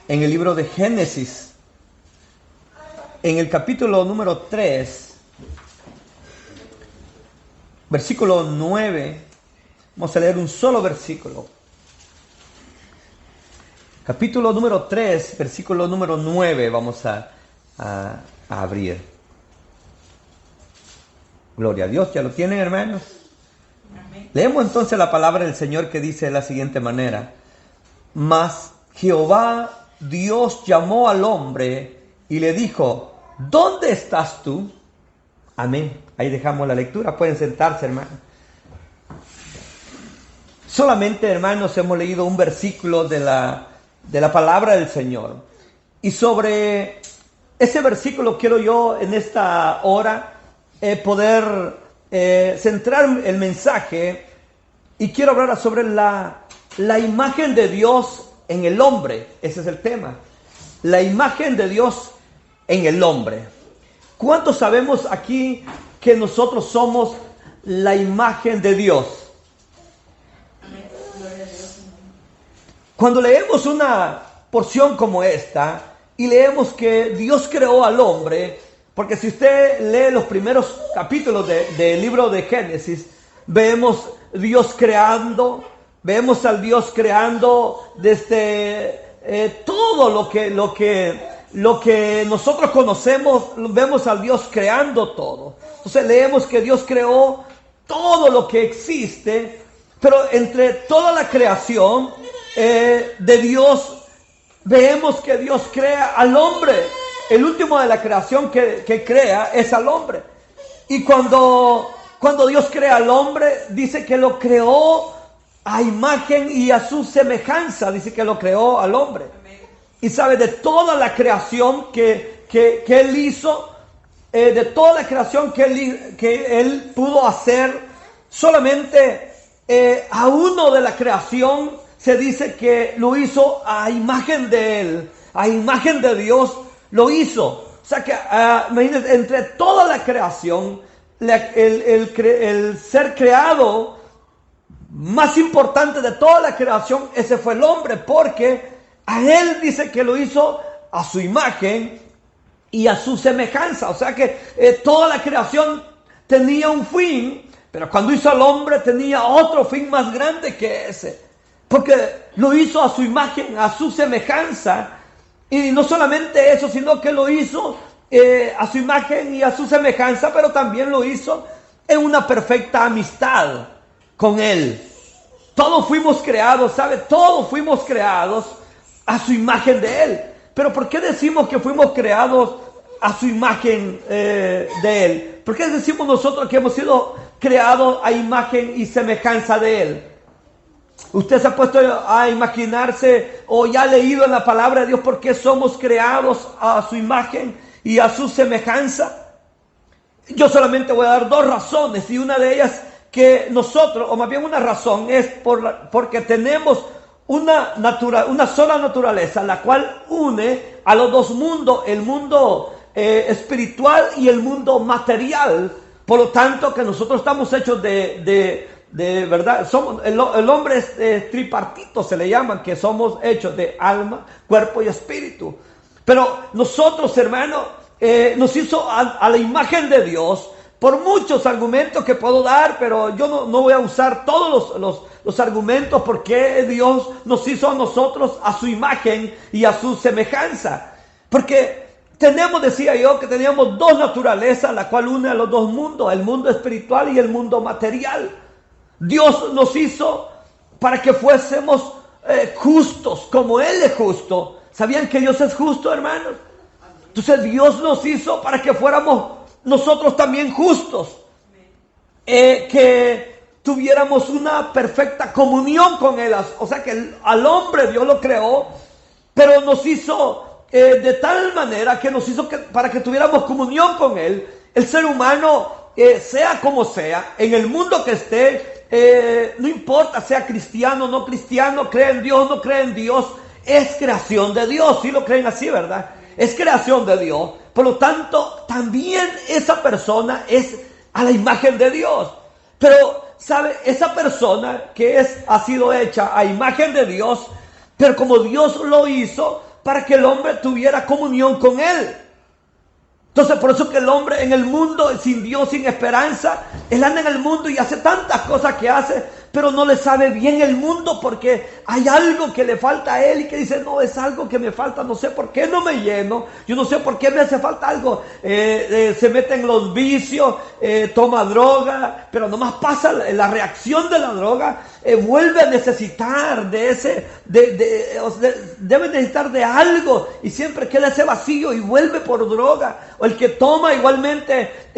en el libro de Génesis, en el capítulo número 3, versículo 9. Vamos a leer un solo versículo. Capítulo número 3, versículo número 9, vamos a abrir. Gloria a Dios, ¿ya lo tienen, hermanos? Amén. Leemos entonces la palabra del Señor que dice de la siguiente manera: Mas Jehová Dios llamó al hombre y le dijo: ¿dónde estás tú? Amén. Ahí dejamos la lectura, pueden sentarse, hermanos. Solamente, hermanos, hemos leído un versículo de la palabra del Señor. Y sobre ese versículo quiero yo en esta hora poder centrar el mensaje, y quiero hablar sobre la imagen de Dios en el hombre. Ese es el tema. La imagen de Dios en el hombre. ¿Cuántos sabemos aquí que nosotros somos la imagen de Dios? Cuando leemos una porción como esta y leemos que Dios creó al hombre, porque si usted lee los primeros capítulos del libro de Génesis, vemos Dios creando, vemos al Dios creando desde todo lo que nosotros conocemos, vemos al Dios creando todo. Entonces leemos que Dios creó todo lo que existe, pero entre toda la creación de Dios, vemos que Dios crea al hombre. El último de la creación que crea es al hombre. Y cuando Dios crea al hombre, dice que lo creó a imagen y a su semejanza. Dice que lo creó al hombre. Y sabe, de toda la creación que Él hizo, de toda la creación que Él pudo hacer, solamente a uno de la creación se dice que lo hizo a imagen de Él, a imagen de Dios lo hizo. O sea que, imagínense, entre toda la creación, el ser creado más importante de toda la creación, ese fue el hombre, porque a Él dice que lo hizo a su imagen y a su semejanza. O sea que toda la creación tenía un fin, pero cuando hizo al hombre tenía otro fin más grande que ese. Porque lo hizo a su imagen, a su semejanza. Y no solamente eso, sino que lo hizo a su imagen y a su semejanza, pero también lo hizo en una perfecta amistad con Él. Todos fuimos creados, ¿sabe? Todos fuimos creados a su imagen de Él. Pero ¿por qué decimos que fuimos creados a su imagen de Él? ¿Por qué decimos nosotros que hemos sido creados a imagen y semejanza de Él? Usted se ha puesto a imaginarse o ya ha leído en la palabra de Dios por qué somos creados a su imagen y a su semejanza. Yo solamente voy a dar dos razones, y una de ellas que nosotros, o más bien una razón, es porque tenemos una sola naturaleza, la cual une a los dos mundos, el mundo espiritual y el mundo material. Por lo tanto, que nosotros estamos hechos de verdad, el hombre es tripartito, se le llaman, que somos hechos de alma, cuerpo y espíritu. Pero nosotros, hermanos, nos hizo a la imagen de Dios, por muchos argumentos que puedo dar, pero yo no voy a usar todos los argumentos porque Dios nos hizo a nosotros a su imagen y a su semejanza. Porque decía yo, que teníamos dos naturalezas, la cual une a los dos mundos, el mundo espiritual y el mundo material. Dios nos hizo para que fuésemos justos, como Él es justo. ¿Sabían que Dios es justo, hermanos? Entonces Dios nos hizo para que fuéramos nosotros también justos. Que tuviéramos una perfecta comunión con Él. O sea que al hombre Dios lo creó, pero nos hizo de tal manera que nos hizo para que tuviéramos comunión con Él. El ser humano, sea como sea, en el mundo que esté, no importa, sea cristiano, no cristiano, cree en Dios, no cree en Dios, es creación de Dios. ¿Sí lo creen así, verdad? Es creación de Dios. Por lo tanto, también esa persona es a la imagen de Dios. Pero, ¿sabe? Esa persona que ha sido hecha a imagen de Dios, pero como Dios lo hizo, para que el hombre tuviera comunión con Él. Entonces, por eso que el hombre en el mundo, sin Dios, sin esperanza, él anda en el mundo y hace tantas cosas que hace, pero no le sabe bien el mundo porque hay algo que le falta a él y que dice, no, es algo que me falta, no sé por qué no me lleno, yo no sé por qué me hace falta algo. Se mete en los vicios, toma droga, pero nomás pasa la reacción de la droga, vuelve a necesitar de ese, debe necesitar de algo y siempre queda ese vacío y vuelve por droga. O el que toma igualmente,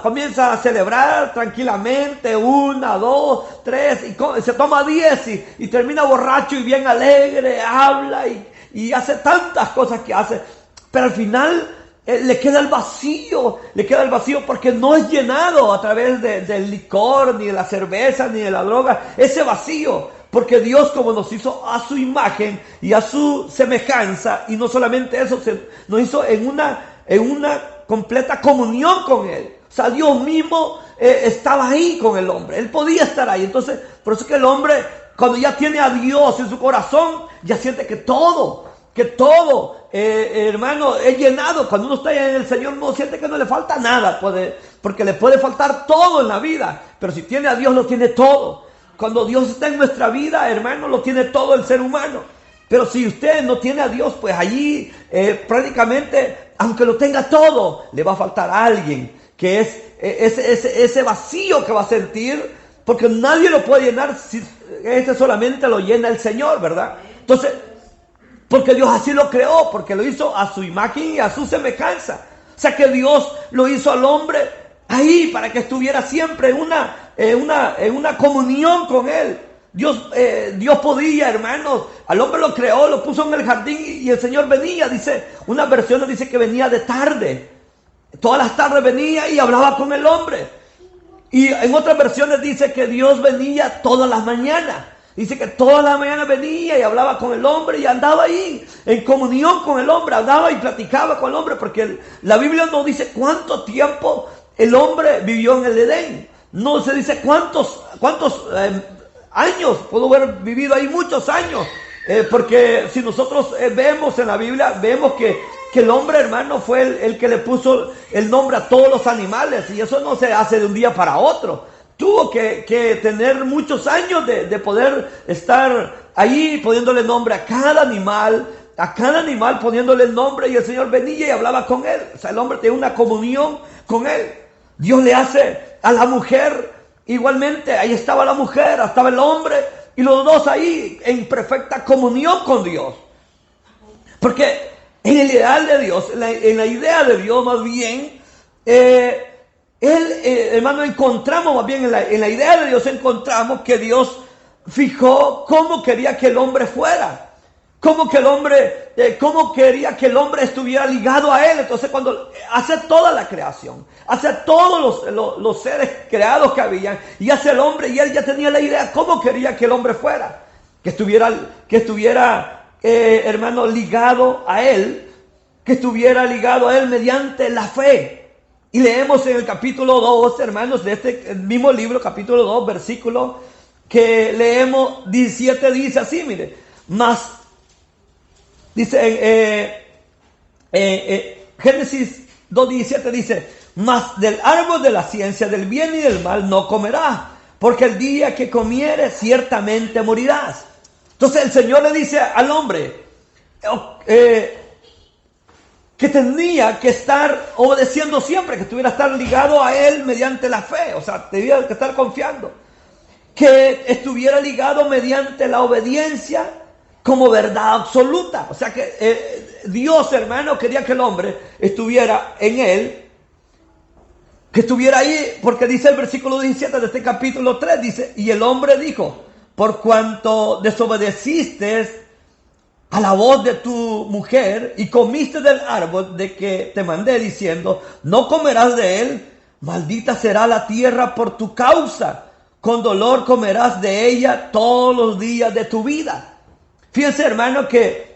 comienza a celebrar tranquilamente, 1, 2, 3, y se toma 10 y termina borracho y bien alegre, habla y hace tantas cosas que hace, pero al final le queda el vacío porque no es llenado a través del licor, ni de la cerveza, ni de la droga, ese vacío. Porque Dios, como nos hizo a su imagen y a su semejanza, y no solamente eso, nos hizo en una completa comunión con Él. O sea, Dios mismo estaba ahí con el hombre. Él podía estar ahí. Entonces, por eso que el hombre, cuando ya tiene a Dios en su corazón, ya siente que todo, hermano, es llenado. Cuando uno está en el Señor, no siente que no le falta nada, porque le puede faltar todo en la vida. Pero si tiene a Dios, lo tiene todo. Cuando Dios está en nuestra vida, hermano, lo tiene todo el ser humano. Pero si usted no tiene a Dios, pues allí prácticamente, aunque lo tenga todo, le va a faltar a alguien, que es ese vacío que va a sentir, porque nadie lo puede llenar si solamente lo llena el Señor, ¿verdad? Entonces, porque Dios así lo creó, porque lo hizo a su imagen y a su semejanza. O sea que Dios lo hizo al hombre ahí para que estuviera siempre en una comunión con Él. Dios podía, hermanos, al hombre lo creó, lo puso en el jardín y el Señor venía, dice, una versión dice que venía de tarde. Todas las tardes venía y hablaba con el hombre. Y en otras versiones dice que Dios venía todas las mañanas. Dice que todas las mañanas venía y hablaba con el hombre y andaba ahí en comunión con el hombre, andaba y platicaba con el hombre, porque la Biblia no dice cuánto tiempo el hombre vivió en el Edén. No se dice cuántos años, pudo haber vivido ahí muchos años, porque si nosotros vemos en la Biblia, vemos que el hombre, hermano, fue el que le puso el nombre a todos los animales, y eso no se hace de un día para otro. Tuvo que tener muchos años de poder estar ahí poniéndole nombre a cada animal poniéndole el nombre, y el Señor venía y hablaba con él. O sea, el hombre tenía una comunión con él. Dios le hace a la mujer igualmente, ahí estaba la mujer, estaba el hombre, y los dos ahí en perfecta comunión con Dios. Porque en el ideal de Dios, en la idea de Dios más bien, hermano, encontramos más bien en la idea de Dios, encontramos que Dios fijó cómo quería que el hombre fuera. Cómo quería que el hombre estuviera ligado a Él. Entonces, cuando hace toda la creación, hace todos los seres creados que habían, y hace el hombre, y Él ya tenía la idea cómo quería que el hombre fuera. Que estuviera, hermano, ligado a Él, mediante la fe. Y leemos en el capítulo 2, hermanos, de este mismo libro, capítulo 2, versículo que leemos 17, dice así, mire, dice Génesis 2:17 dice, mas del árbol de la ciencia del bien y del mal no comerás, porque el día que comieres ciertamente morirás. Entonces el Señor le dice al hombre que tenía que estar obedeciendo siempre, que tuviera que estar ligado a Él mediante la fe, o sea, tenía que estar confiando, que estuviera ligado mediante la obediencia como verdad absoluta. O sea que Dios, hermano, quería que el hombre estuviera en Él, que estuviera ahí, porque dice el versículo 17 de este capítulo 3, dice, y el hombre dijo, por cuanto desobedeciste a la voz de tu mujer y comiste del árbol de que te mandé diciendo, no comerás de él, maldita será la tierra por tu causa, con dolor comerás de ella todos los días de tu vida. Fíjense, hermano, que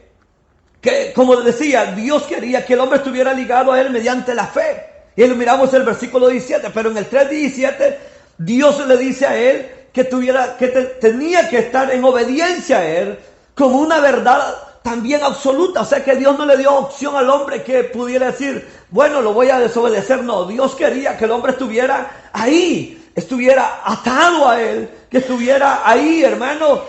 como decía, Dios quería que el hombre estuviera ligado a Él mediante la fe. Y lo miramos en el versículo 17, pero en el 3:17, Dios le dice a él que tenía que estar en obediencia a Él como una verdad también absoluta. O sea que Dios no le dio opción al hombre que pudiera decir, bueno, lo voy a desobedecer. No, Dios quería que el hombre estuviera ahí, estuviera atado a él, que estuviera ahí, hermano,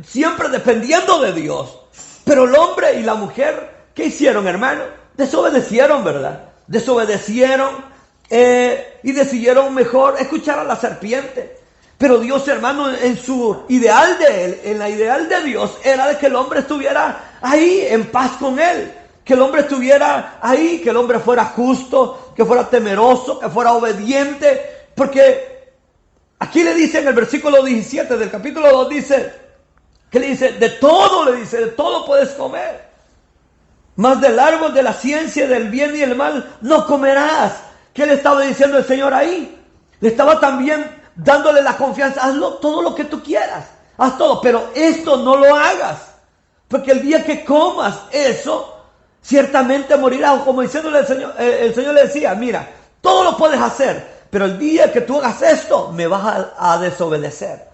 siempre dependiendo de Dios. Pero el hombre y la mujer, ¿qué hicieron, hermano? Desobedecieron, ¿verdad? Desobedecieron y decidieron mejor escuchar a la serpiente. Pero Dios, hermano, en su ideal de él, en la ideal de Dios, era de que el hombre estuviera ahí en paz con él. Que el hombre estuviera ahí, que el hombre fuera justo, que fuera temeroso, que fuera obediente. Porque aquí le dice en el versículo 17 del capítulo 2, dice, que le dice, de todo puedes comer. Mas del árbol de la ciencia del bien y el mal no comerás. ¿Qué le estaba diciendo el Señor ahí? Le estaba también dándole la confianza, hazlo todo lo que tú quieras, haz todo, pero esto no lo hagas, porque el día que comas eso, ciertamente morirás. Como diciéndole el Señor le decía, mira, todo lo puedes hacer, pero el día que tú hagas esto, me vas a desobedecer.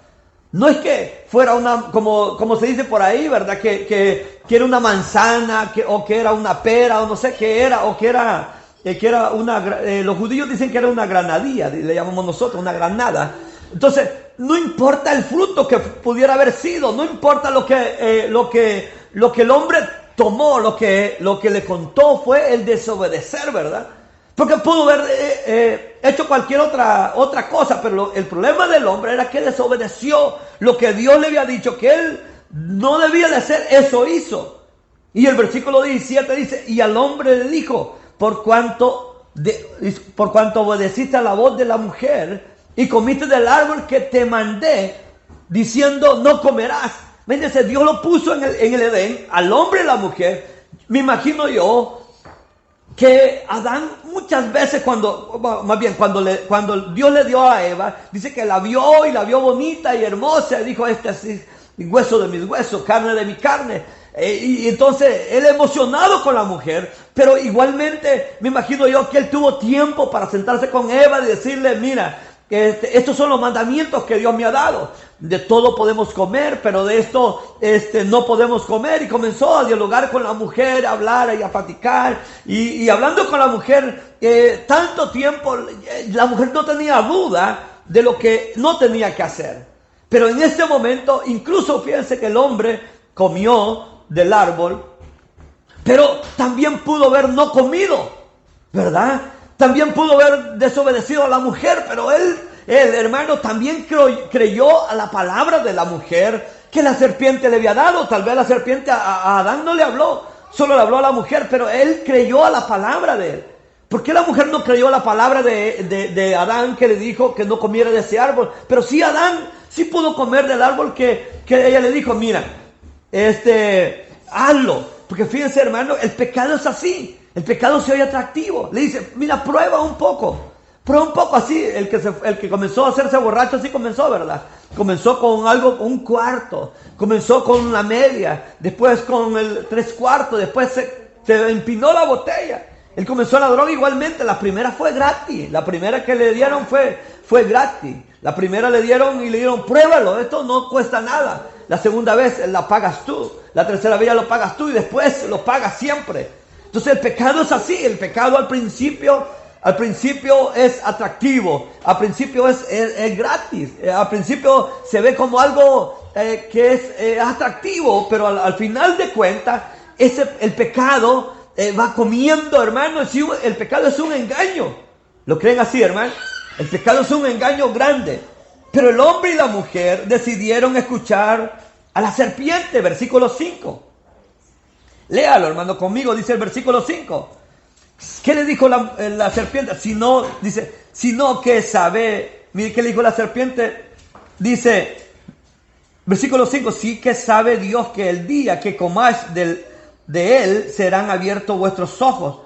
No es que fuera una, como se dice por ahí, ¿verdad? Que era una manzana, o que era una pera, o no sé qué era, o que era una, los judíos dicen que era una granadilla, le llamamos nosotros, una granada. Entonces, no importa el fruto que pudiera haber sido, no importa lo que el hombre tomó, lo que le contó fue el desobedecer, ¿verdad? Porque pudo haber hecho cualquier otra cosa, pero el problema del hombre era que desobedeció lo que Dios le había dicho, que él no debía de hacer, eso hizo. Y el versículo 17 dice, y al hombre le dijo, por cuanto obedeciste a la voz de la mujer y comiste del árbol que te mandé, diciendo no comerás. Méndese, Dios lo puso en el Edén, al hombre y la mujer. Me imagino yo que Adán muchas veces cuando Dios le dio a Eva, dice que la vio y la vio bonita y hermosa, y dijo, este es hueso de mis huesos, carne de mi carne. Y entonces él emocionado con la mujer, pero igualmente me imagino yo que él tuvo tiempo para sentarse con Eva y decirle, mira, estos son los mandamientos que Dios me ha dado. De todo podemos comer, pero de esto no podemos comer. Y comenzó a dialogar con la mujer, a hablar y a platicar. Y hablando con la mujer, tanto tiempo, la mujer no tenía duda de lo que no tenía que hacer. Pero en este momento, incluso fíjense que el hombre comió del árbol, pero también pudo haber no comido, ¿verdad? También pudo haber desobedecido a la mujer, pero él hermano, también creyó a la palabra de la mujer que la serpiente le había dado. Tal vez la serpiente a Adán no le habló, solo le habló a la mujer, pero él creyó a la palabra de él. ¿Por qué la mujer no creyó a la palabra de Adán, que le dijo que no comiera de ese árbol? Pero sí, Adán sí pudo comer del árbol que ella le dijo, mira, hazlo. Porque fíjense, hermano, el pecado es así. El pecado se oye atractivo. Le dice, mira, prueba un poco así. El que comenzó a hacerse borracho así comenzó, ¿verdad? Comenzó con un cuarto, comenzó con una media, después con el 3/4, después se empinó la botella. Él comenzó la droga igualmente. La primera fue gratis, la primera que le dieron fue gratis. La primera le dieron y le dieron, pruébalo, esto no cuesta nada. La segunda vez la pagas tú, la tercera vez ya lo pagas tú y después lo pagas siempre. Entonces el pecado es así. El pecado al principio es atractivo, al principio es gratis, al principio se ve como algo que es atractivo, pero al final de cuentas el pecado va comiendo, hermano. El pecado es un engaño. ¿Lo creen así, hermano? El pecado es un engaño grande. Pero el hombre y la mujer decidieron escuchar a la serpiente, versículo 5. Léalo, hermano, conmigo, dice el versículo 5. ¿Qué le dijo la serpiente? Sino que sabe. Mire qué le dijo la serpiente. Dice, versículo 5, sí que sabe Dios que el día que comáis de él serán abiertos vuestros ojos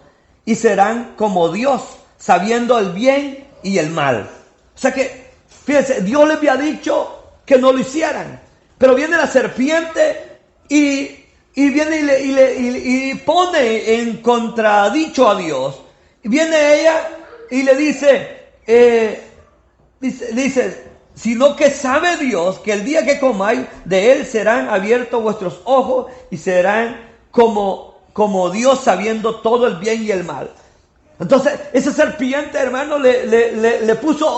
y serán como Dios, sabiendo el bien y el mal. O sea que, fíjense, Dios les había dicho que no lo hicieran, pero viene la serpiente y viene y pone en contradicho a Dios. Y viene ella y le dice, sino que sabe Dios que el día que comáis de él serán abiertos vuestros ojos y serán como Dios, sabiendo todo el bien y el mal. Entonces, esa serpiente, hermano, le puso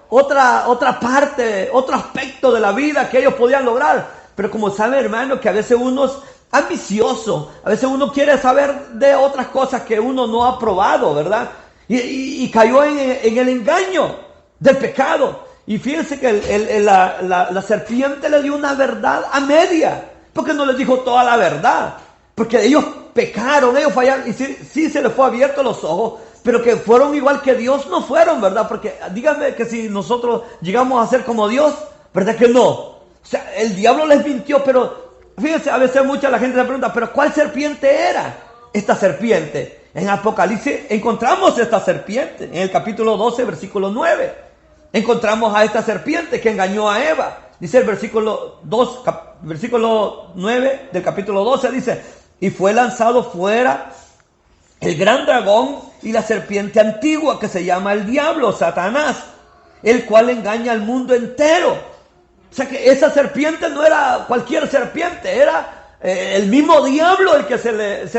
otra parte, otro aspecto de la vida que ellos podían lograr. Pero como sabe, hermano, que a veces uno es ambicioso, a veces uno quiere saber de otras cosas que uno no ha probado, ¿verdad? Y cayó en el engaño del pecado. Y fíjense que la serpiente le dio una verdad a media, porque no les dijo toda la verdad. Porque ellos pecaron, ellos fallaron, y sí se les fue abierto los ojos, pero que fueron igual que Dios no fueron, ¿verdad? Porque díganme que si nosotros llegamos a ser como Dios, ¿verdad que no? O sea, el diablo les mintió, pero fíjense, a veces mucha la gente se pregunta, ¿pero cuál serpiente era esta serpiente? En Apocalipsis encontramos esta serpiente, en el capítulo 12, versículo 9. Encontramos a esta serpiente que engañó a Eva. Dice el versículo 9 del capítulo 12, dice: y fue lanzado fuera el gran dragón y la serpiente antigua, que se llama el diablo, Satanás, el cual engaña al mundo entero. O sea que esa serpiente no era cualquier serpiente, era el mismo diablo el que se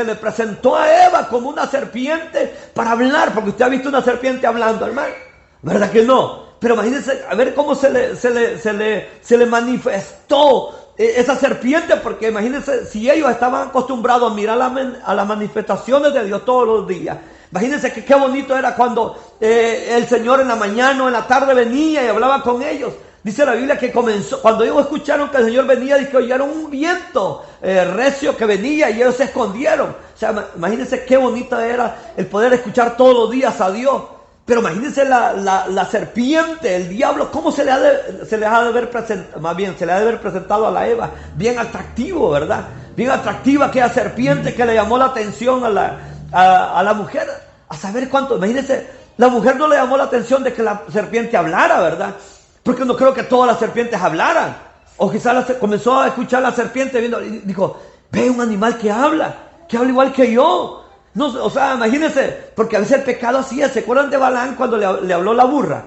le presentó a Eva como una serpiente para hablar, porque usted ha visto una serpiente hablando, hermano, ¿verdad que no? Pero imagínense a ver cómo se le manifestó esa serpiente, porque imagínense si ellos estaban acostumbrados a mirar a las manifestaciones de Dios todos los días. Imagínense que qué bonito era cuando el Señor en la mañana o en la tarde venía y hablaba con ellos. Dice la Biblia que comenzó, cuando ellos escucharon que el Señor venía, y que oyeron un viento recio que venía, y ellos se escondieron. O sea, imagínense qué bonito era el poder escuchar todos los días a Dios. Pero imagínense la serpiente, el diablo, cómo se le ha de haber presentado a la Eva. Bien atractivo, ¿verdad? Bien atractiva aquella serpiente que le llamó la atención a la mujer. A saber cuánto, imagínense, la mujer no le llamó la atención de que la serpiente hablara, ¿verdad? Porque no creo que todas las serpientes hablaran. O quizás comenzó a escuchar la serpiente viendo, y dijo: ve un animal que habla igual que yo. No, o sea, imagínense, porque a veces el pecado así es. ¿Se acuerdan de Balaam cuando le habló la burra?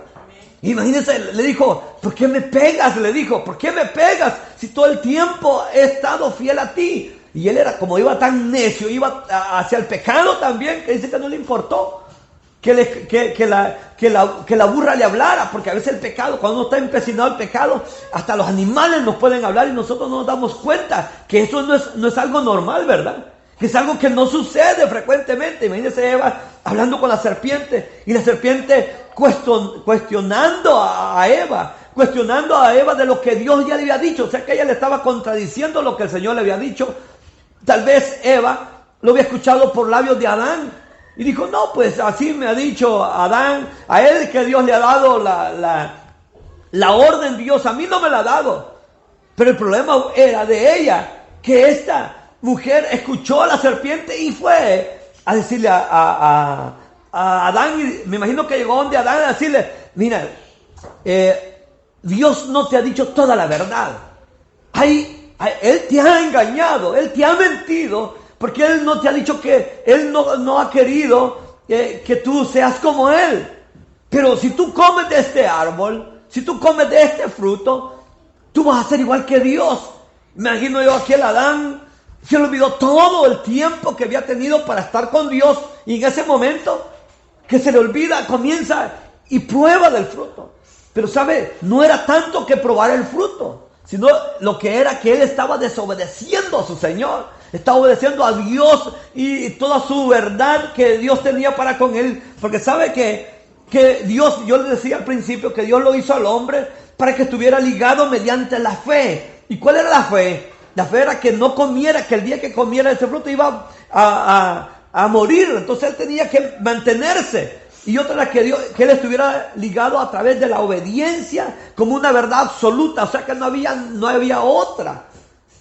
Imagínense, le dijo: ¿por qué me pegas? Le dijo: ¿por qué me pegas si todo el tiempo he estado fiel a ti? Y él era, como iba tan necio, iba hacia el pecado también, que dice que no le importó que la burra le hablara, porque a veces el pecado, cuando uno está empecinado al pecado, hasta los animales nos pueden hablar y nosotros no nos damos cuenta que eso no es algo normal, ¿verdad? Que es algo que no sucede frecuentemente. Imagínense Eva hablando con la serpiente, y la serpiente cuestionando a Eva de lo que Dios ya le había dicho. O sea que ella le estaba contradiciendo lo que el Señor le había dicho. Tal vez Eva lo había escuchado por labios de Adán y dijo: no, pues así me ha dicho Adán, a él que Dios le ha dado la orden. Dios a mí no me la ha dado. Pero el problema era de ella, que esta mujer escuchó a la serpiente y fue a decirle a Adán, y me imagino que llegó donde Adán a decirle: mira, Dios no te ha dicho toda la verdad. Él te ha engañado, Él te ha mentido, porque Él no te ha dicho que Él no ha querido que tú seas como Él. Pero si tú comes de este árbol, si tú comes de este fruto, tú vas a ser igual que Dios. Me imagino yo aquí el Adán se le olvidó todo el tiempo que había tenido para estar con Dios, y en ese momento que se le olvida, comienza y prueba del fruto. Pero sabe, no era tanto que probar el fruto, sino lo que era que él estaba desobedeciendo a su Señor, estaba obedeciendo a Dios y toda su verdad que Dios tenía para con él. Porque sabe que Dios, yo le decía al principio que Dios lo hizo al hombre para que estuviera ligado mediante la fe. ¿Y cuál era la fe? La fe era que no comiera, que el día que comiera ese fruto iba a morir. Entonces él tenía que mantenerse. Y otra era que él estuviera ligado a través de la obediencia como una verdad absoluta. O sea que no había otra,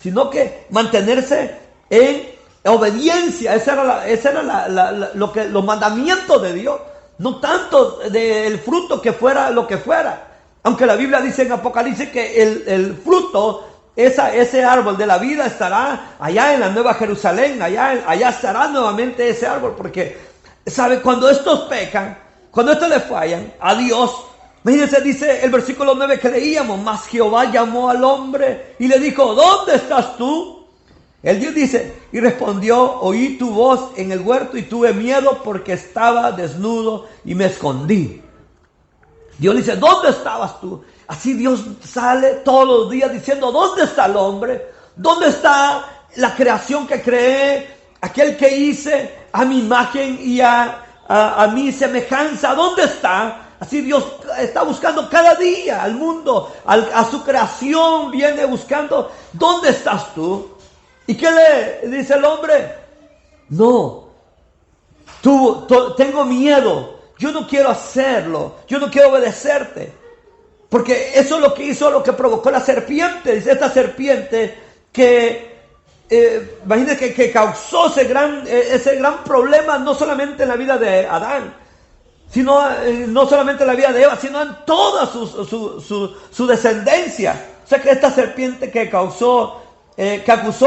sino que mantenerse en obediencia. Ese era los mandamientos de Dios. No tanto del fruto que fuera lo que fuera. Aunque la Biblia dice en Apocalipsis que el fruto, ese árbol de la vida, estará allá en la Nueva Jerusalén. Allá estará nuevamente ese árbol. Porque, ¿sabe? Cuando estos pecan, cuando estos le fallan a Dios, Imagínense, dice el versículo 9 que leíamos, mas Jehová llamó al hombre y le dijo, ¿dónde estás tú? El Dios dice, y respondió, oí tu voz en el huerto y tuve miedo porque estaba desnudo y me escondí. Dios dice, ¿dónde estabas tú? Así Dios sale todos los días diciendo, ¿dónde está el hombre? ¿Dónde está la creación que creé? Aquel que hice a mi imagen y a mi semejanza, ¿dónde está? Así Dios está buscando cada día al mundo, a su creación, viene buscando, ¿dónde estás tú? ¿Y qué le dice el hombre? No, tengo miedo, yo no quiero hacerlo, yo no quiero obedecerte. Porque eso es lo que hizo, lo que provocó la serpiente. Dice esta serpiente que, imagínate que causó ese gran problema, no solamente en la vida de Adán, sino no solamente en la vida de Eva, sino en toda su descendencia. O sea que esta serpiente que acusó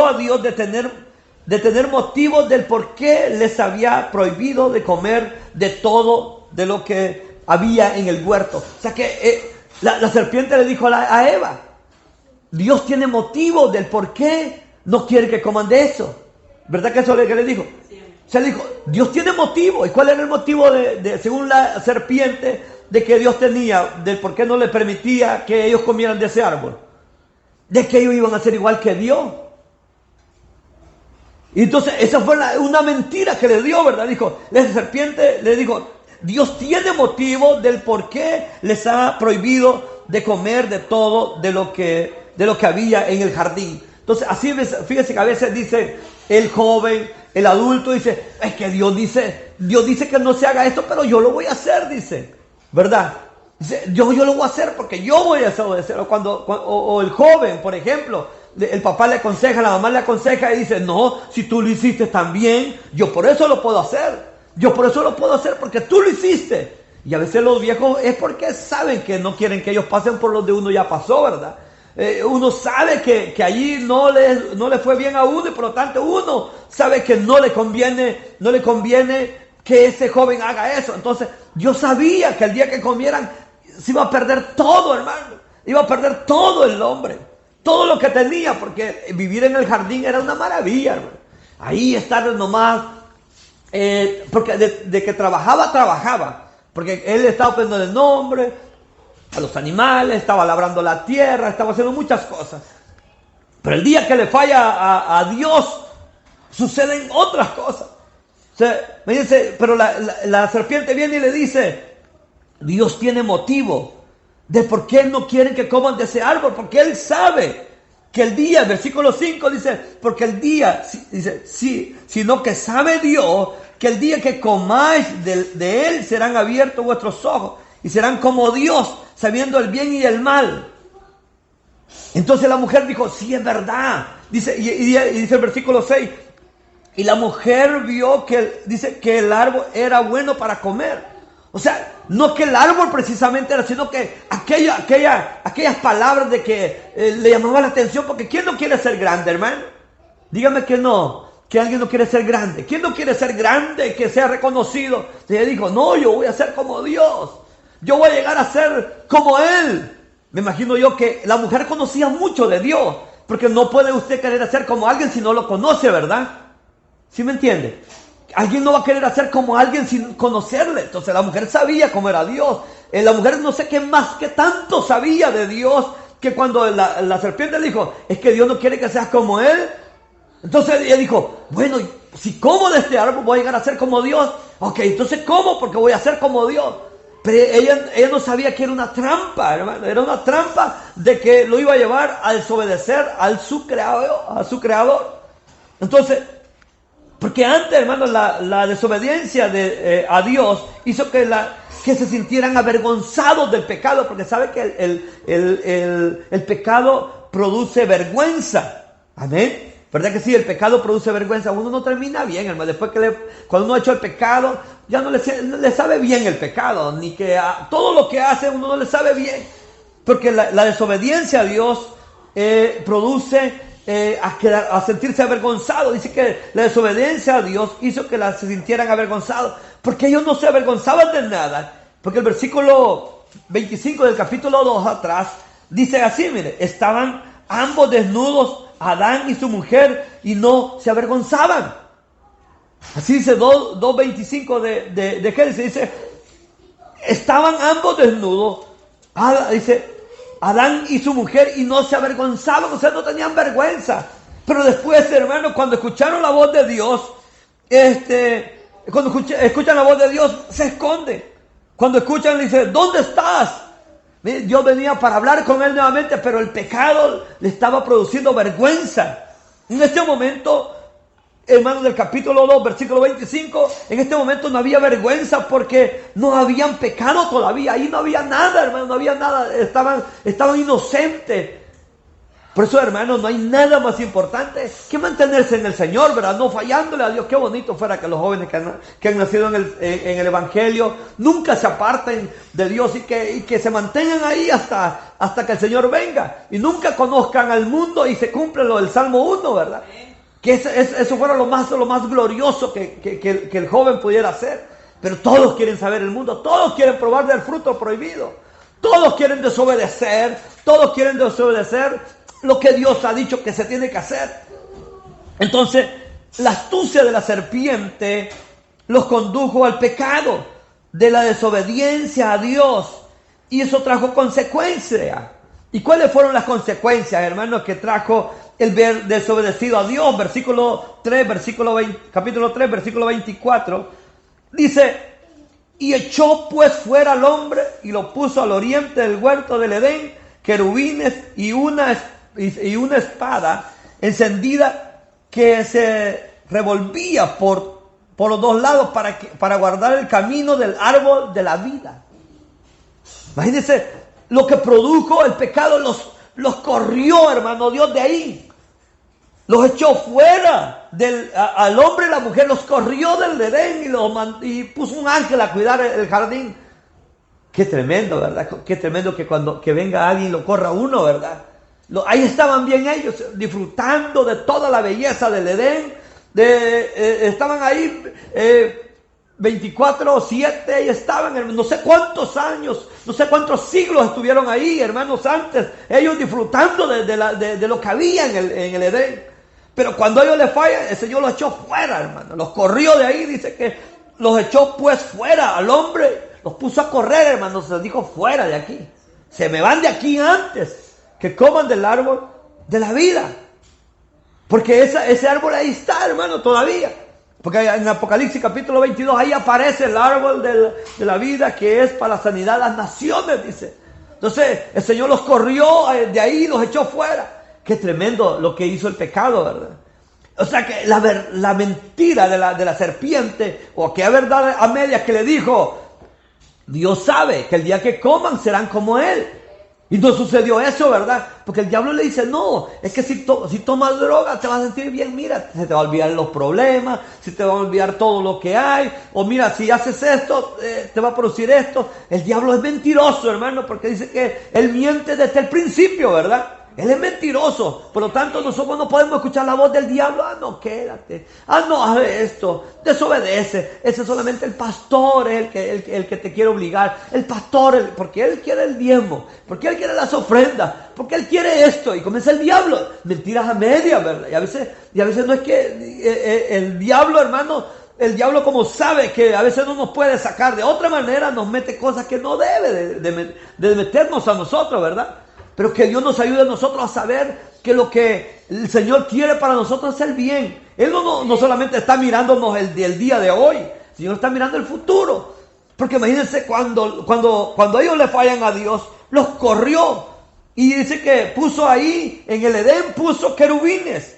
a Dios de tener motivos del por qué les había prohibido de comer de todo de lo que había en el huerto. O sea que la serpiente le dijo a Eva, Dios tiene motivo del por qué no quiere que coman de eso. ¿Verdad que eso es lo que le dijo? Sí. O sea, le dijo, Dios tiene motivo. ¿Y cuál era el motivo según la serpiente, de que Dios tenía, del por qué no le permitía que ellos comieran de ese árbol? De que ellos iban a ser igual que Dios. Y entonces esa fue una mentira que le dio, ¿verdad? Dijo, la serpiente le dijo, Dios tiene motivo del por qué les ha prohibido de comer de todo de lo que había en el jardín. Entonces, así fíjese que a veces dice el joven, el adulto, dice, es que Dios dice que no se haga esto, pero yo lo voy a hacer, dice, ¿verdad? Dice, yo lo voy a hacer porque yo voy a hacerlo. O el joven, por ejemplo, el papá le aconseja, la mamá le aconseja y dice, no, si tú lo hiciste también, yo por eso lo puedo hacer. Yo por eso lo puedo hacer porque tú lo hiciste. Y a veces los viejos es porque saben que no quieren que ellos pasen por donde uno ya pasó, ¿verdad? Uno sabe que allí no le fue bien a uno y por lo tanto uno sabe que no le conviene que ese joven haga eso. Entonces yo sabía que el día que comieran se iba a perder todo, hermano. Iba a perder todo el hombre. Todo lo que tenía, porque vivir en el jardín era una maravilla, hermano. Ahí estar nomás. Porque de que trabajaba, porque él estaba poniendo el nombre a los animales, estaba labrando la tierra, estaba haciendo muchas cosas. Pero el día que le falla a Dios, suceden otras cosas. O sea, me dice, pero la serpiente viene y le dice, Dios tiene motivo de por qué no quieren que coman de ese árbol, porque Él sabe que el día, versículo 5 dice, porque el día, dice, sí, sino que sabe Dios que el día que comáis de él serán abiertos vuestros ojos y serán como Dios, sabiendo el bien y el mal. Entonces la mujer dijo, sí, es verdad. Dice, y dice el versículo 6, y la mujer vio dice que el árbol era bueno para comer. O sea, no que el árbol precisamente era, sino que aquellas palabras de que le llamaban la atención, porque ¿quién no quiere ser grande, hermano? Dígame que no. Que alguien no quiere ser grande. ¿Quién no quiere ser grande, que sea reconocido? Y ella dijo, no, yo voy a ser como Dios. Yo voy a llegar a ser como Él. Me imagino yo que la mujer conocía mucho de Dios. Porque no puede usted querer hacer como alguien si no lo conoce, ¿verdad? ¿Sí me entiende? Alguien no va a querer hacer como alguien sin conocerle. Entonces la mujer sabía cómo era Dios. La mujer no sé qué más, que tanto sabía de Dios, que cuando la serpiente le dijo, es que Dios no quiere que seas como Él. Entonces ella dijo, bueno, si como de este árbol voy a llegar a ser como Dios. Ok, entonces como, porque voy a ser como Dios. Pero ella no sabía que era una trampa, hermano. Era una trampa de que lo iba a llevar a desobedecer a su creador. Entonces, porque antes, hermano, la desobediencia a Dios hizo que se sintieran avergonzados del pecado, porque sabe que el pecado produce vergüenza. Amén. ¿Verdad que sí? El pecado produce vergüenza. Uno no termina bien, hermano. Después cuando uno ha hecho el pecado, ya no le sabe bien el pecado. Ni que todo lo que hace uno no le sabe bien. Porque la desobediencia a Dios produce a sentirse avergonzado. Dice que la desobediencia a Dios hizo que se sintieran avergonzados. Porque ellos no se avergonzaban de nada. Porque el versículo 25 del capítulo 2 atrás, dice así, mire, estaban ambos desnudos, Adán y su mujer, y no se avergonzaban. Así dice 2.25 de Génesis, dice, estaban ambos desnudos, dice, Adán y su mujer, y no se avergonzaban, o sea, no tenían vergüenza. Pero después, hermanos, cuando escucharon la voz de Dios, cuando escuchan la voz de Dios, se esconden. Cuando escuchan, dice, ¿dónde estás? Dios venía para hablar con él nuevamente, pero el pecado le estaba produciendo vergüenza. En este momento, hermanos, del capítulo 2, versículo 25, en este momento no había vergüenza porque no habían pecado todavía. Ahí no había nada, hermano, no había nada. Estaban inocentes. Por eso, hermanos, no hay nada más importante que mantenerse en el Señor, ¿verdad? No fallándole a Dios. Qué bonito fuera que los jóvenes que han nacido en el Evangelio nunca se aparten de Dios y que se mantengan ahí hasta que el Señor venga. Y nunca conozcan al mundo y se cumple lo del Salmo 1, ¿verdad? Que eso fuera lo más glorioso que el joven pudiera hacer. Pero todos quieren saber el mundo, todos quieren probar del fruto prohibido. Todos quieren desobedecer lo que Dios ha dicho que se tiene que hacer. Entonces, la astucia de la serpiente los condujo al pecado de la desobediencia a Dios. Y eso trajo consecuencias. ¿Y cuáles fueron las consecuencias, hermanos, que trajo el ver desobedecido a Dios? Capítulo 3, versículo 24. Dice, y echó pues fuera al hombre y lo puso al oriente del huerto del Edén, querubines y una espada encendida que se revolvía por los dos lados para guardar el camino del árbol de la vida. Imagínense lo que produjo el pecado, los corrió, hermano Dios, de ahí. Los echó fuera al hombre y la mujer, los corrió del Edén y puso un ángel a cuidar el jardín. Qué tremendo, ¿verdad? Qué tremendo que venga alguien y lo corra uno, ¿verdad? Ahí estaban bien ellos, disfrutando de toda la belleza del Edén. Estaban ahí 24/7 y estaban, no sé cuántos años, no sé cuántos siglos estuvieron ahí, hermanos, antes. Ellos disfrutando de lo que había en el Edén. Pero cuando ellos le fallan, el Señor los echó fuera, hermano. Los corrió de ahí, dice que los echó pues fuera al hombre. Los puso a correr, hermano, se les dijo fuera de aquí. Se me van de aquí antes que coman del árbol de la vida. Porque ese árbol ahí está, hermano, todavía. Porque en Apocalipsis capítulo 22, ahí aparece el árbol de la vida que es para la sanidad de las naciones, dice. Entonces, el Señor los corrió de ahí, los echó fuera. Qué tremendo lo que hizo el pecado, ¿verdad? O sea que la mentira de la serpiente, o aquella verdad a medias que le dijo, Dios sabe que el día que coman serán como Él. Y no sucedió eso, ¿verdad? Porque el diablo le dice, no, es que si tomas droga te vas a sentir bien, mira, se te va a olvidar los problemas, se te va a olvidar todo lo que hay, o mira, si haces esto, te va a producir esto. El diablo es mentiroso, hermano, porque dice que él miente desde el principio, ¿verdad? Él es mentiroso, por lo tanto nosotros no podemos escuchar la voz del diablo. No, quédate, no, haz esto, desobedece. Ese es solamente el pastor, el que te quiere obligar. El pastor, porque él quiere el diezmo, porque él quiere las ofrendas, porque él quiere esto. Y comienza el diablo, mentiras a medias, ¿verdad? Y a veces no es que el diablo, hermano, el diablo, como sabe que a veces no nos puede sacar de otra manera, nos mete cosas que no debe de meternos a nosotros, ¿verdad? Pero que Dios nos ayude a nosotros a saber que lo que el Señor quiere para nosotros es el bien. Él no solamente está mirándonos el día de hoy, el Señor está mirando el futuro. Porque imagínense cuando ellos le fallan a Dios, los corrió. Y dice que puso ahí, en el Edén, puso querubines.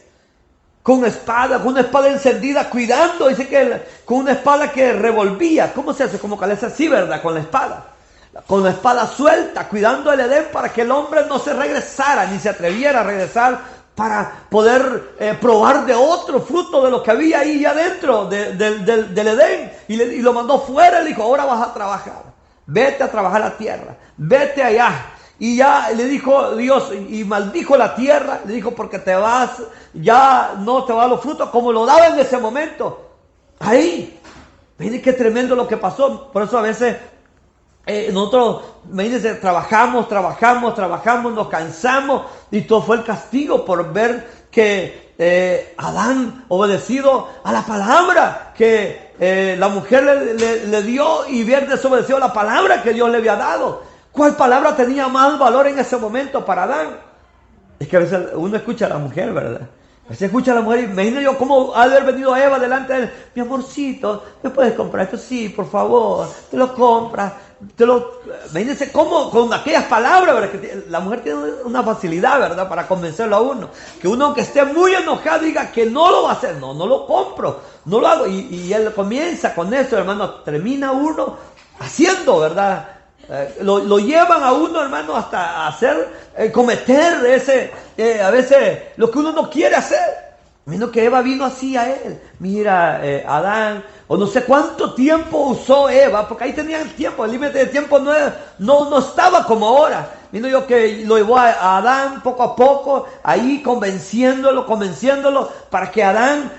Con una espada encendida, cuidando. Dice que con una espada que revolvía. ¿Cómo se hace? Como que le hace así, ¿verdad? Con la espada. Con la espada suelta, cuidando el Edén para que el hombre no se regresara, ni se atreviera a regresar para poder probar de otro fruto de lo que había ahí adentro del Edén. Y lo mandó fuera, le dijo, ahora vas a trabajar, vete a trabajar la tierra, vete allá. Y ya le dijo Dios, y maldijo la tierra, le dijo, porque te vas, ya no te va a dar los frutos como lo daba en ese momento. Ahí, miren qué tremendo lo que pasó. Por eso a veces nosotros, imagínense, trabajamos, nos cansamos, y todo fue el castigo por ver que Adán obedecido a la palabra que la mujer le dio, y bien desobedecido a la palabra que Dios le había dado. ¿Cuál palabra tenía más valor en ese momento para Adán? Es que a veces uno escucha a la mujer, ¿verdad? A veces escucha a la mujer, y imagino yo cómo ha de haber venido Eva delante de él. Mi amorcito, ¿me puedes comprar esto? Sí, por favor, te lo compras. Imagínense cómo con aquellas palabras, ¿verdad? Que la mujer tiene una facilidad, ¿verdad? Para convencerlo a uno. Que uno, aunque esté muy enojado, diga que no lo va a hacer. No lo compro, no lo hago. Y él comienza con eso, hermano. Termina uno haciendo, ¿verdad? Lo llevan a uno, hermano, hasta hacer, cometer a veces lo que uno no quiere hacer. Menos que Eva vino así a él. Mira, Adán, o no sé cuánto tiempo usó Eva, porque ahí tenían tiempo, el límite de tiempo no estaba como ahora. Vino yo que lo llevó a Adán poco a poco, ahí convenciéndolo, para que Adán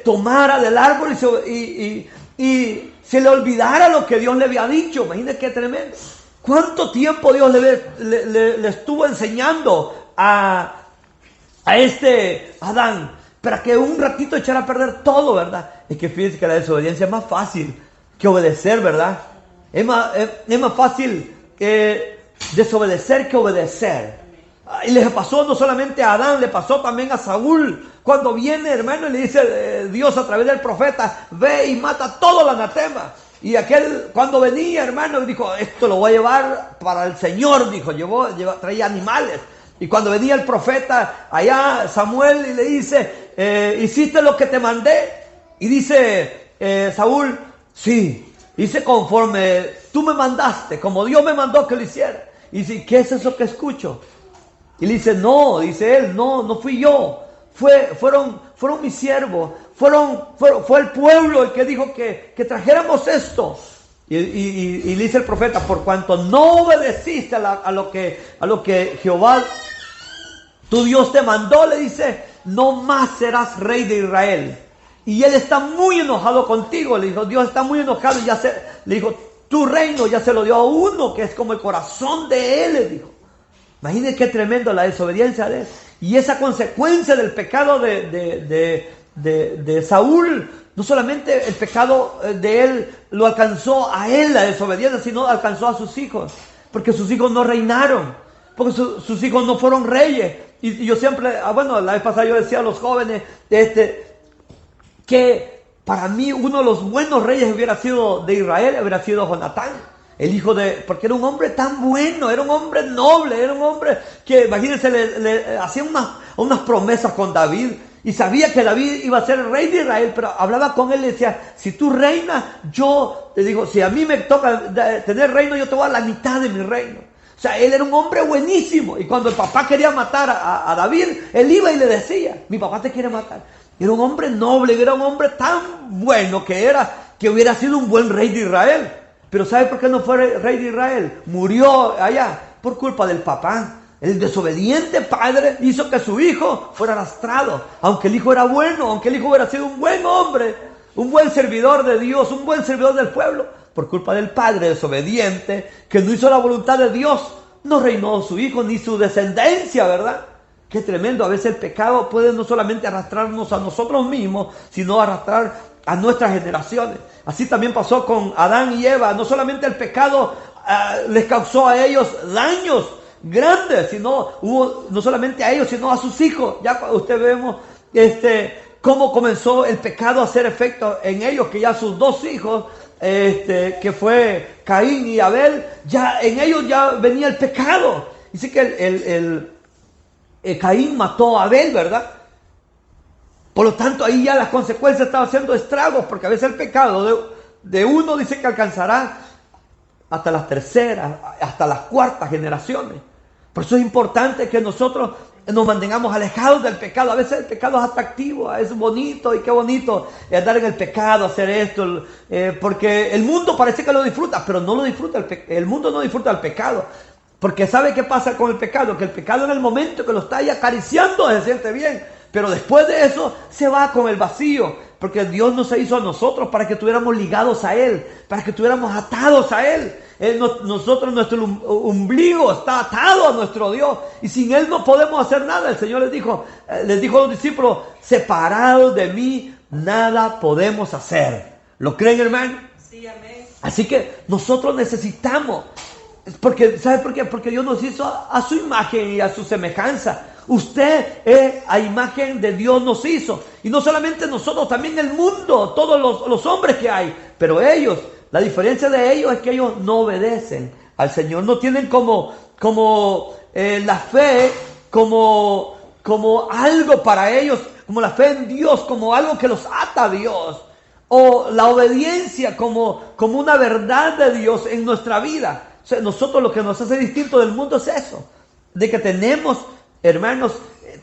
tomara del árbol y se le olvidara lo que Dios le había dicho. Imagínense qué tremendo. ¿Cuánto tiempo Dios le estuvo enseñando a este Adán para que un ratito echara a perder todo, ¿verdad? Es que fíjense que la desobediencia es más fácil que obedecer, ¿verdad? Es más fácil desobedecer que obedecer. Y le pasó no solamente a Adán, le pasó también a Saúl. Cuando viene, hermano, y le dice Dios a través del profeta, ve y mata todo el anatema. Y aquel, cuando venía, hermano, dijo, esto lo voy a llevar para el Señor, dijo, traía animales. Y cuando venía el profeta, allá Samuel, y le dice, ¿hiciste lo que te mandé? Y dice Saúl, sí, hice conforme tú me mandaste, como Dios me mandó que lo hiciera. Y dice, ¿qué es eso que escucho? Y le dice, no, dice él, no fui yo. Fueron mis siervos, fue el pueblo el que dijo que trajéramos esto. Y le dice el profeta, por cuanto no obedeciste a lo que Jehová, tu Dios te mandó, le dice, no más serás rey de Israel. Y él está muy enojado contigo, le dijo, Dios está muy enojado, y le dijo, tu reino ya se lo dio a uno que es como el corazón de él, le dijo. Imagínense qué tremendo la desobediencia de él. Y esa consecuencia del pecado de Saúl, no solamente el pecado de él lo alcanzó a él, la desobediencia, sino alcanzó a sus hijos. Porque sus hijos no reinaron, porque sus hijos no fueron reyes. Y yo siempre, la vez pasada yo decía a los jóvenes que para mí uno de los buenos reyes hubiera sido de Israel, hubiera sido Jonatán. El hijo porque era un hombre tan bueno, era un hombre noble, era un hombre que, imagínense, le hacía unas promesas con David, y sabía que David iba a ser el rey de Israel, pero hablaba con él y le decía, si tú reinas, yo te digo, si a mí me toca tener reino, yo te voy a dar la mitad de mi reino. O sea, él era un hombre buenísimo, y cuando el papá quería matar a David, él iba y le decía, mi papá te quiere matar. Era un hombre noble, era un hombre tan bueno que hubiera sido un buen rey de Israel. Pero ¿sabe por qué no fue rey de Israel? Murió allá por culpa del papá. El desobediente padre hizo que su hijo fuera arrastrado. Aunque el hijo era bueno, aunque el hijo hubiera sido un buen hombre, un buen servidor de Dios, un buen servidor del pueblo, por culpa del padre desobediente, que no hizo la voluntad de Dios, no reinó su hijo ni su descendencia, ¿verdad? Qué tremendo. A veces el pecado puede no solamente arrastrarnos a nosotros mismos, sino arrastrar a nuestras generaciones. Así también pasó con Adán y Eva. No solamente el pecado les causó a ellos daños grandes, no solamente a ellos, sino a sus hijos. Ya usted vemos cómo comenzó el pecado a hacer efecto en ellos, que ya sus dos hijos, que fue Caín y Abel, ya en ellos ya venía el pecado. Dice que Caín mató a Abel, ¿verdad? Por lo tanto, ahí ya las consecuencias estaban haciendo estragos, porque a veces el pecado de uno dice que alcanzará hasta las terceras, hasta las cuartas generaciones. Por eso es importante que nosotros nos mantengamos alejados del pecado. A veces el pecado es atractivo, es bonito, y qué bonito andar en el pecado, hacer esto, porque el mundo parece que lo disfruta, pero no lo disfruta, el mundo no disfruta el pecado. Porque ¿sabe qué pasa con el pecado? Que el pecado en el momento que lo está ahí acariciando se siente bien, pero después de eso se va con el vacío. Porque Dios nos hizo a nosotros para que estuviéramos ligados a Él, para que estuviéramos atados a Él. Nosotros, nuestro ombligo está atado a nuestro Dios. Y sin Él no podemos hacer nada. El Señor les dijo a los discípulos, separados de mí, nada podemos hacer. ¿Lo creen, hermano? Sí, amén. Así que nosotros necesitamos, porque, ¿sabe por qué? Porque Dios nos hizo a su imagen y a su semejanza. Usted a imagen de Dios nos hizo. Y no solamente nosotros, también el mundo, todos los hombres que hay. Pero ellos, la diferencia de ellos es que ellos no obedecen al Señor. No tienen como la fe, como algo para ellos, como la fe en Dios, como algo que los ata a Dios. O la obediencia como una verdad de Dios en nuestra vida. O sea, nosotros lo que nos hace distinto del mundo es eso. De que tenemos, hermanos,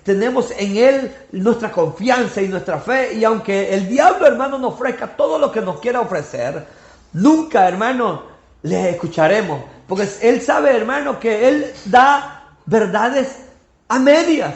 tenemos en Él nuestra confianza y nuestra fe. Y aunque el diablo, hermano, nos ofrezca todo lo que nos quiera ofrecer, nunca, hermano, le escucharemos. Porque Él sabe, hermano, que Él da verdades a medias.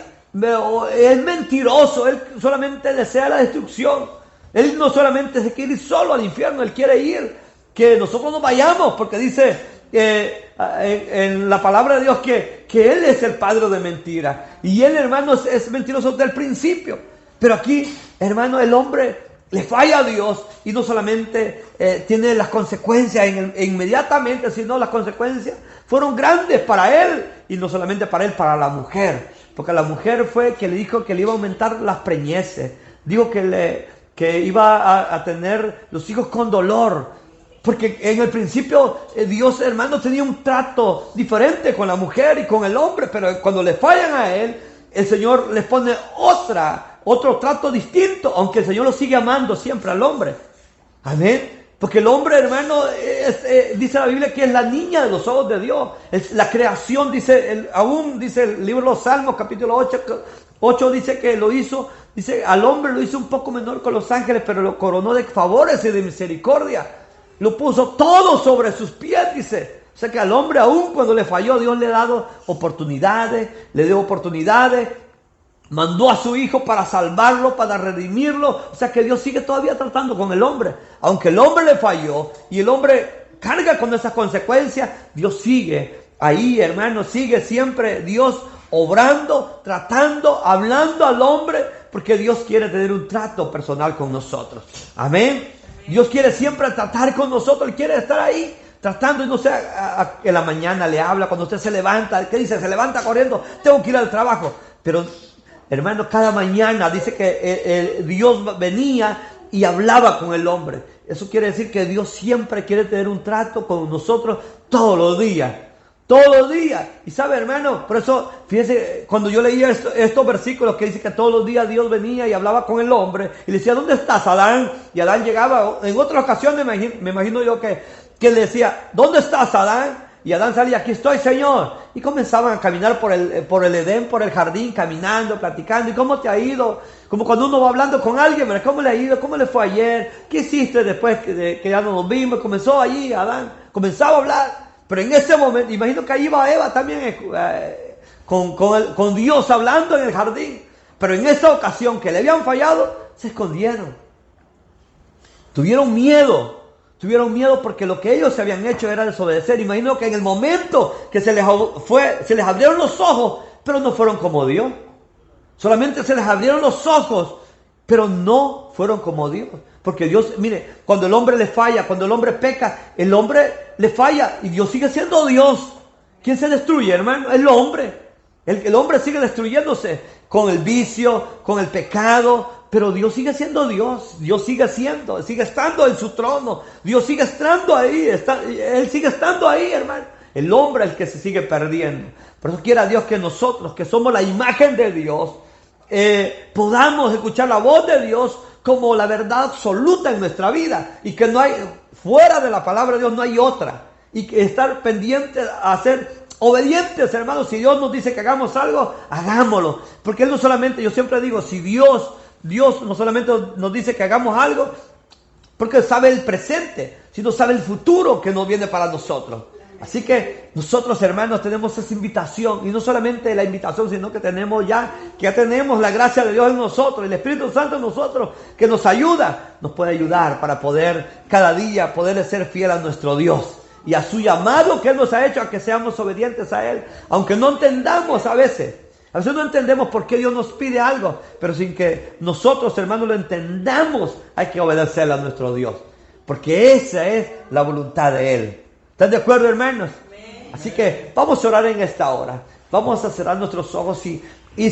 Es mentiroso. Él solamente desea la destrucción. Él no solamente se quiere ir solo al infierno, Él quiere ir, que nosotros nos vayamos, porque dice en la palabra de Dios que Él es el padre de mentira. Y Él, hermano, es mentiroso desde el principio. Pero aquí, hermano, el hombre le falla a Dios y no solamente tiene las consecuencias inmediatamente, sino las consecuencias fueron grandes para él. Y no solamente para él, para la mujer. Porque la mujer fue que le dijo que le iba a aumentar las preñeces. Dijo que iba a tener los hijos con dolor, porque en el principio Dios, hermano, tenía un trato diferente con la mujer y con el hombre, pero cuando le fallan a Él, el Señor les pone otro trato distinto, aunque el Señor lo sigue amando siempre al hombre. Amén. Porque el hombre, hermano, dice la Biblia que es la niña de los ojos de Dios. Es la creación, aún dice el libro de los Salmos, capítulo 8 dice que lo hizo, dice, al hombre lo hizo un poco menor con los ángeles, pero lo coronó de favores y de misericordia. Lo puso todo sobre sus pies, dice. O sea que al hombre, aún cuando le falló, Dios le ha dado oportunidades, le dio oportunidades. Mandó a su hijo para salvarlo, para redimirlo. O sea que Dios sigue todavía tratando con el hombre. Aunque el hombre le falló y el hombre carga con esas consecuencias, Dios sigue ahí, hermano. Sigue siempre Dios obrando, tratando, hablando al hombre, porque Dios quiere tener un trato personal con nosotros. Amén. Dios quiere siempre tratar con nosotros. Él quiere estar ahí tratando, y no sé, en la mañana le habla, cuando usted se levanta, ¿qué dice? Se levanta corriendo, tengo que ir al trabajo. Pero, hermano, cada mañana dice que Dios venía y hablaba con el hombre. Eso quiere decir que Dios siempre quiere tener un trato con nosotros todos los días. Todos los días. Y sabe, hermano, por eso, fíjese, cuando yo leía estos versículos que dice que todos los días Dios venía y hablaba con el hombre y le decía, ¿dónde estás, Adán? Y Adán llegaba, en otra ocasión me imagino yo que le decía, ¿dónde estás, Adán? Y Adán salía, aquí estoy, Señor. Y comenzaban a caminar por el Edén, por el jardín, caminando, platicando. ¿Y cómo te ha ido? Como cuando uno va hablando con alguien, ¿verdad? ¿Cómo le ha ido? ¿Cómo le fue ayer? ¿Qué hiciste después que ya no nos vimos? Comenzó allí, Adán, comenzaba a hablar. Pero en ese momento, imagino que ahí iba Eva también con Dios hablando en el jardín. Pero en esa ocasión que le habían fallado, se escondieron. Tuvieron miedo porque lo que ellos se habían hecho era desobedecer. Imagino que en el momento que se les abrieron los ojos, pero no fueron como Dios. Solamente se les abrieron los ojos, pero no fueron como Dios. Porque Dios, mire, cuando el hombre le falla, cuando el hombre peca, el hombre le falla y Dios sigue siendo Dios. ¿Quién se destruye, hermano? El hombre. El hombre sigue destruyéndose con el vicio, con el pecado, pero Dios sigue siendo Dios. Dios sigue estando en su trono. Dios sigue estando ahí, Él sigue estando ahí, hermano. El hombre es el que se sigue perdiendo. Por eso quiera Dios que nosotros, que somos la imagen de Dios, podamos escuchar la voz de Dios como la verdad absoluta en nuestra vida, y que no hay, fuera de la palabra de Dios no hay otra, y que estar pendientes a ser obedientes, hermanos. Si Dios nos dice que hagamos algo, hagámoslo, porque Él no solamente, yo siempre digo, si Dios no solamente nos dice que hagamos algo, porque sabe el presente, sino sabe el futuro que nos viene para nosotros. Así que nosotros, hermanos, tenemos esa invitación, y no solamente la invitación, sino que ya tenemos la gracia de Dios en nosotros, el Espíritu Santo en nosotros, que nos ayuda, nos puede ayudar para poder cada día poder ser fiel a nuestro Dios y a su llamado que Él nos ha hecho, a que seamos obedientes a Él, aunque no entendamos a veces no entendemos por qué Dios nos pide algo, pero sin que nosotros, hermanos, lo entendamos, hay que obedecerle a nuestro Dios, porque esa es la voluntad de Él. ¿Están de acuerdo, hermanos? Así que vamos a orar en esta hora. Vamos a cerrar nuestros ojos y si